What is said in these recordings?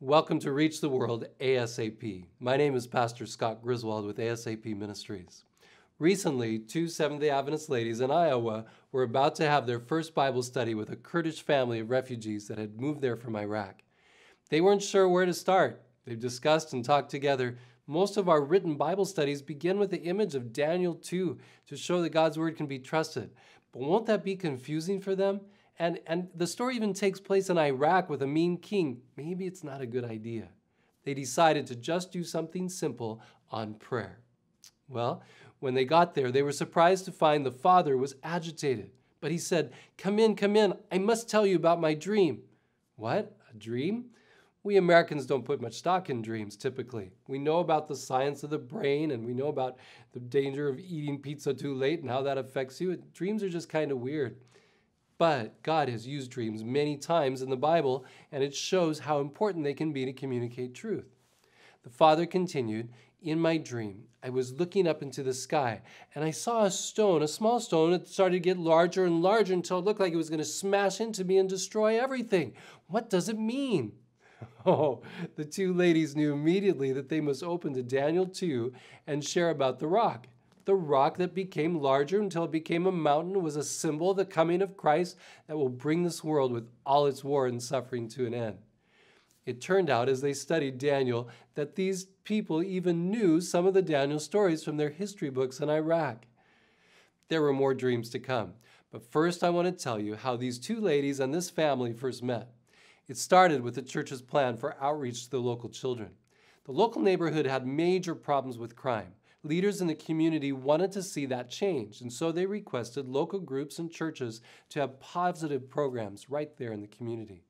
Welcome to Reach the World ASAP. My name is Pastor Scott Griswold with ASAP Ministries. Recently, two Seventh-day Adventist ladies in Iowa were about to have their first Bible study with a Kurdish family of refugees that had moved there from Iraq. They weren't sure where to start. They've discussed and talked together. Most of our written Bible studies begin with the image of Daniel 2 to show that God's Word can be trusted. But won't that be confusing for them? And the story even takes place in Iraq with a mean king. Maybe it's not a good idea. They decided to just do something simple on prayer. Well, when they got there, they were surprised to find the father was agitated. But he said, come in, I must tell you about my dream." "What, a dream?" We Americans don't put much stock in dreams, typically. We know about the science of the brain, and we know about the danger of eating pizza too late and how that affects you. Dreams are just kind of weird. But God has used dreams many times in the Bible, and it shows how important they can be to communicate truth. The father continued, "In my dream, I was looking up into the sky, and I saw a stone, a small stone, that started to get larger and larger until it looked like it was going to smash into me and destroy everything. What does it mean?" Oh, the two ladies knew immediately that they must open to Daniel 2 and share about the rock. The rock that became larger until it became a mountain was a symbol of the coming of Christ that will bring this world with all its war and suffering to an end. It turned out, as they studied Daniel, that these people even knew some of the Daniel stories from their history books in Iraq. There were more dreams to come, but first I want to tell you how these two ladies and this family first met. It started with the church's plan for outreach to the local children. The local neighborhood had major problems with crime. Leaders in the community wanted to see that change, and so they requested local groups and churches to have positive programs right there in the community.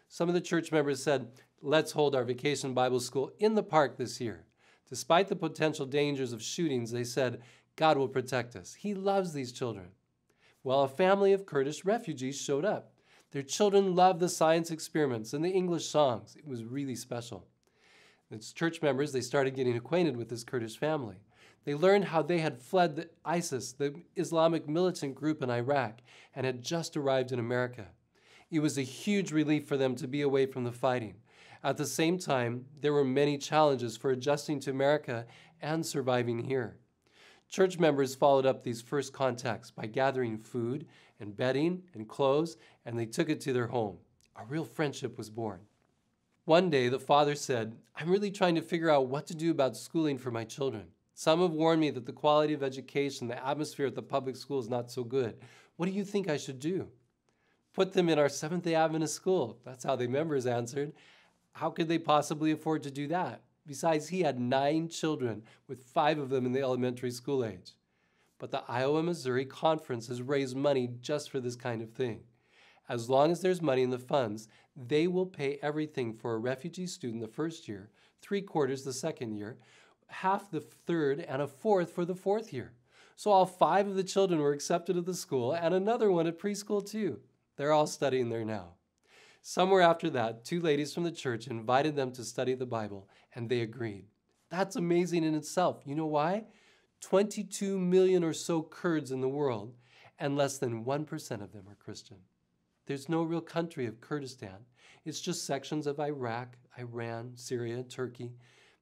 Some of the church members said, "Let's hold our vacation Bible school in the park this year." Despite the potential dangers of shootings, they said, "God will protect us. He loves these children." Well, a family of Kurdish refugees showed up. Their children loved the science experiments and the English songs. It was really special. As church members, they started getting acquainted with this Kurdish family. They learned how they had fled ISIS, the Islamic militant group in Iraq, and had just arrived in America. It was a huge relief for them to be away from the fighting. At the same time, there were many challenges for adjusting to America and surviving here. Church members followed up these first contacts by gathering food and bedding and clothes, and they took it to their home. A real friendship was born. One day, the father said, "I'm really trying to figure out what to do about schooling for my children. Some have warned me that the quality of education, the atmosphere at the public school is not so good. What do you think I should do?" "Put them in our Seventh-day Adventist school." That's how the members answered. How could they possibly afford to do that? Besides, he had 9 children, with 5 of them in the elementary school age. But the Iowa-Missouri Conference has raised money just for this kind of thing. As long as there's money in the funds, they will pay everything for a refugee student the first year, 3/4 the second year, half the third, and a fourth for the fourth year. So all 5 of the children were accepted at the school, and another one at preschool too. They're all studying there now. Somewhere after that, 2 ladies from the church invited them to study the Bible, and they agreed. That's amazing in itself. You know why? 22 million or so Kurds in the world, and less than 1% of them are Christian. There's no real country of Kurdistan. It's just sections of Iraq, Iran, Syria, Turkey.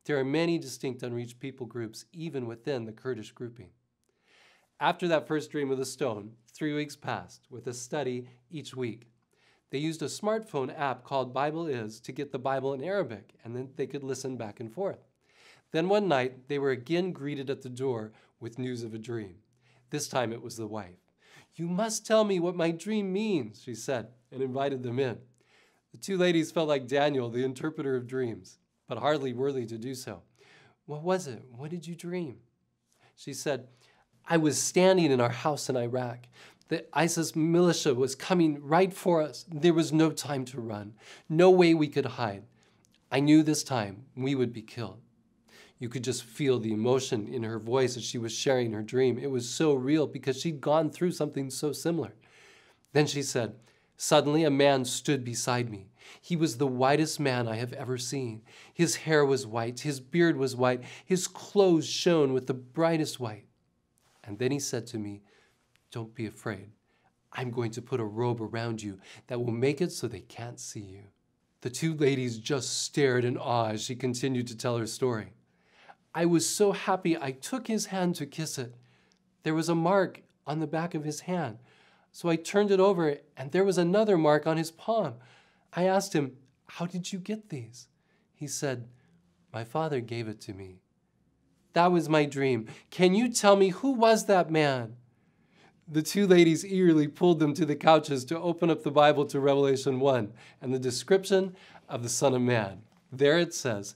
There are many distinct unreached people groups even within the Kurdish grouping. After that first dream of the stone, 3 weeks passed with a study each week. They used a smartphone app called Bible Is to get the Bible in Arabic, and then they could listen back and forth. Then one night, they were again greeted at the door with news of a dream. This time it was the wife. "You must tell me what my dream means," she said, and invited them in. The 2 ladies felt like Daniel, the interpreter of dreams, but hardly worthy to do so. "What was it? What did you dream?" She said, "I was standing in our house in Iraq. The ISIS militia was coming right for us. There was no time to run, no way we could hide. I knew this time we would be killed." You could just feel the emotion in her voice as she was sharing her dream. It was so real because she'd gone through something so similar. Then she said, "Suddenly a man stood beside me. He was the whitest man I have ever seen. His hair was white, his beard was white, his clothes shone with the brightest white. And then he said to me, 'Don't be afraid. I'm going to put a robe around you that will make it so they can't see you.' The two ladies just stared in awe as she continued to tell her story. I was so happy I took his hand to kiss it. There was a mark on the back of his hand, so I turned it over and there was another mark on his palm. I asked him, "How did you get these?" He said, "My father gave it to me." That was my dream. Can you tell me who was that man? The two ladies eagerly pulled them to the couches to open up the Bible to Revelation 1 and the description of the Son of Man. There it says,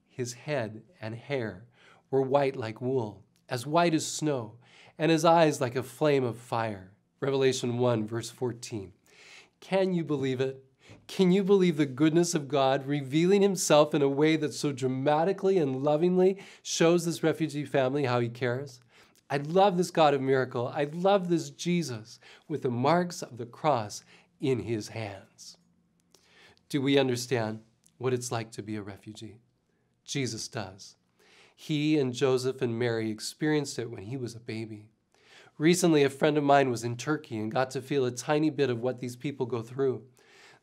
his head and hair were white like wool, as white as snow, and his eyes like a flame of fire. Revelation 1, verse 14. Can you believe it? Can you believe the goodness of God revealing himself in a way that so dramatically and lovingly shows this refugee family how he cares? I love this God of miracle. I love this Jesus with the marks of the cross in his hands. Do we understand what it's like to be a refugee? Jesus does. He and Joseph and Mary experienced it when he was a baby. Recently, a friend of mine was in Turkey and got to feel a tiny bit of what these people go through.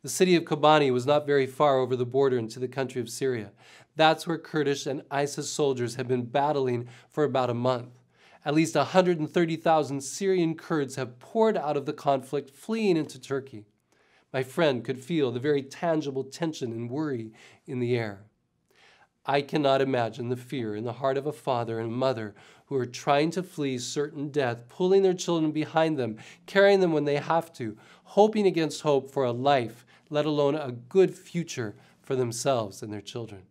The city of Kobani was not very far over the border into the country of Syria. That's where Kurdish and ISIS soldiers have been battling for about a month. At least 130,000 Syrian Kurds have poured out of the conflict, fleeing into Turkey. My friend could feel the very tangible tension and worry in the air. I cannot imagine the fear in the heart of a father and mother who are trying to flee certain death, pulling their children behind them, carrying them when they have to, hoping against hope for a life, let alone a good future for themselves and their children.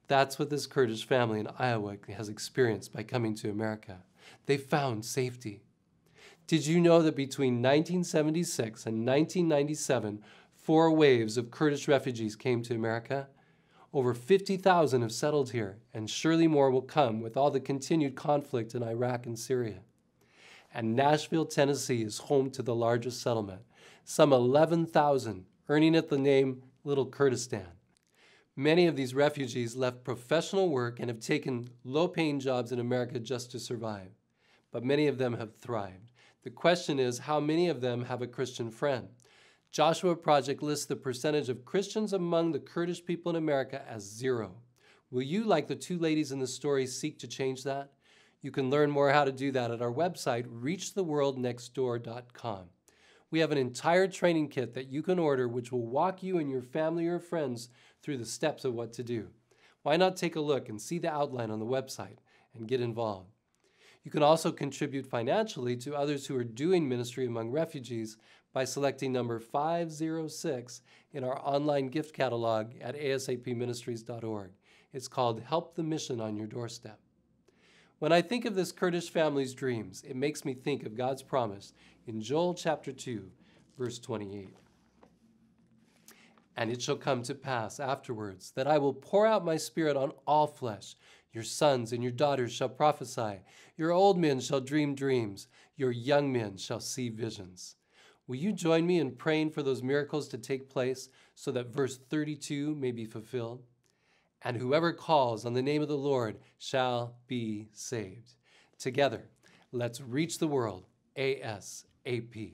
That's what this Kurdish family in Iowa has experienced by coming to America. They found safety. Did you know that between 1976 and 1997, 4 waves of Kurdish refugees came to America? Over 50,000 have settled here, and surely more will come with all the continued conflict in Iraq and Syria. And Nashville, Tennessee is home to the largest settlement, some 11,000, earning it the name Little Kurdistan. Many of these refugees left professional work and have taken low-paying jobs in America just to survive. But many of them have thrived. The question is, how many of them have a Christian friend? Joshua Project lists the percentage of Christians among the Kurdish people in America as 0. Will you, like the two ladies in the story, seek to change that? You can learn more how to do that at our website, reachtheworldnextdoor.com. We have an entire training kit that you can order which will walk you and your family or friends through the steps of what to do. Why not take a look and see the outline on the website and get involved? You can also contribute financially to others who are doing ministry among refugees by selecting number 506 in our online gift catalog at asapministries.org. It's called Help the Mission on Your Doorstep. When I think of this Kurdish family's dreams, it makes me think of God's promise in Joel chapter 2, verse 28. And it shall come to pass afterwards that I will pour out my spirit on all flesh. Your sons and your daughters shall prophesy. Your old men shall dream dreams. Your young men shall see visions. Will you join me in praying for those miracles to take place so that verse 32 may be fulfilled? And whoever calls on the name of the Lord shall be saved. Together, let's reach the world ASAP.